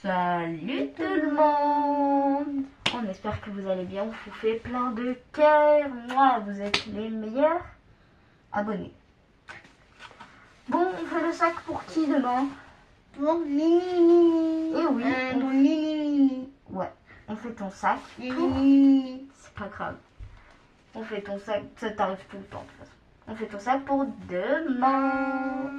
Salut tout le monde. On espère que vous allez bien. On vous fait plein de cœurs. Moi, vous êtes les meilleurs. Abonnez. Bon, on fait le sac pour qui demain? Pour Mini. Eh oui. Pour Mini. Ouais, on fait ton sac. Mini. C'est pas grave. On fait ton sac. Ça t'arrive tout le temps de toute façon. On fait ton sac pour demain.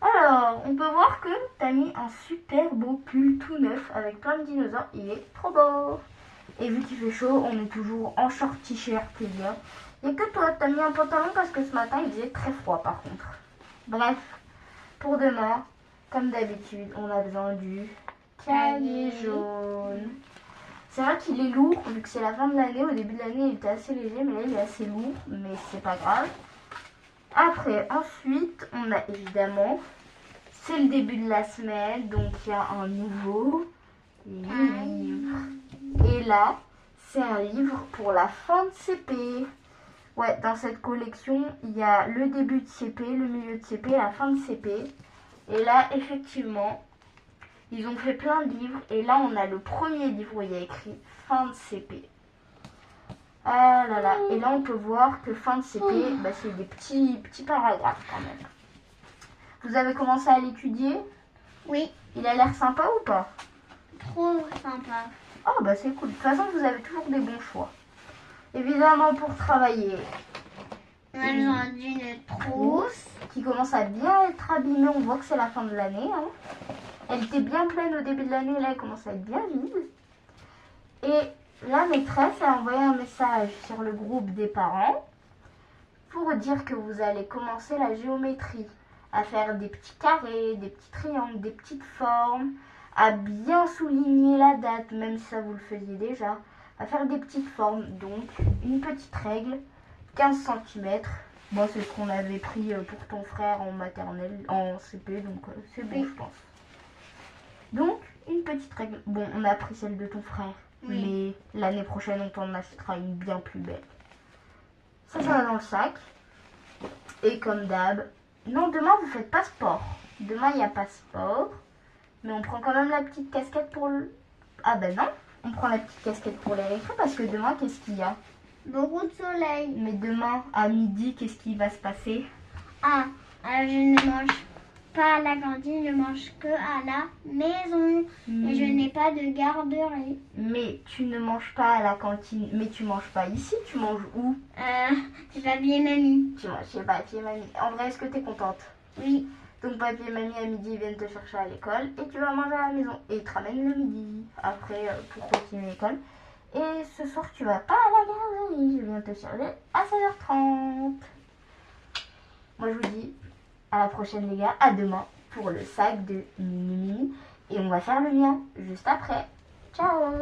Alors, on peut voir que t'as mis un super beau pull tout neuf avec plein de dinosaures. Il est trop beau. Et vu qu'il fait chaud, on est toujours en short t-shirt, les gars. Il n'y a que toi, t'as mis un pantalon parce que ce matin, il faisait très froid par contre. Bref, pour demain, comme d'habitude, on a besoin du cahier jaune. C'est vrai qu'il est lourd, vu que c'est la fin de l'année. Au début de l'année, il était assez léger, mais là, il est assez lourd. Mais c'est pas grave. Après, ensuite, on a évidemment, c'est le début de la semaine, donc il y a un nouveau livre. Et là, c'est un livre pour la fin de CP. Ouais, dans cette collection, il y a le début de CP, le milieu de CP, la fin de CP. Et là, effectivement, ils ont fait plein de livres. Et là, on a le premier livre où il y a écrit fin de CP. Ah là là, et là on peut voir que fin de CP, bah, c'est des petits paragraphes quand même. Vous avez commencé à l'étudier? Oui. Il a l'air sympa ou pas? Trop sympa. Oh bah c'est cool, de toute façon vous avez toujours des bons choix. Évidemment pour travailler, On a besoin d'une trousse. qui commence à bien être abîmée, on voit que c'est la fin de l'année. Hein. Elle était bien pleine au début de l'année, là elle commence à être bien vide. Et la maîtresse a envoyé un message sur le groupe des parents pour dire que vous allez commencer la géométrie, à faire des petits carrés, des petits triangles, des petites formes, à bien souligner la date, même si ça vous le faisiez déjà, à faire des petites formes. Donc, une petite règle, 15 cm. Bon, c'est ce qu'on avait pris pour ton frère en maternelle, en CP, donc c'est bon, je pense. Donc, une petite règle. Bon, on a pris celle de ton frère. Oui. Mais l'année prochaine, on t'en achètera une bien plus belle. Ça va dans le sac. Et comme d'hab... Non, demain, vous faites pas sport. Demain, il n'y a pas sport. Mais on prend quand même la petite casquette pour le... Ah ben non, on prend la petite casquette pour les récré parce que demain, qu'est-ce qu'il y a? Beaucoup de soleil. Mais demain, à midi, qu'est-ce qui va se passer? Ah, je ne mange pas à la cantine, je mange que à la maison. Et je n'ai pas de garderie. Mais tu ne manges pas à la cantine, mais tu manges pas ici, tu manges où? Chez papy et mamie. Tu manges chez papy et mamie. En vrai, est-ce que tu es contente? Oui. Donc papy et mamie à midi viennent te chercher à l'école et tu vas manger à la maison. Et ils te ramènent le midi après pour continuer l'école. Et ce soir, tu vas pas à la garderie, je viens te chercher à 16h30. Moi, je vous dis à la prochaine les gars, à demain pour le sac de Mini. Et on va faire le mien juste après. Ciao!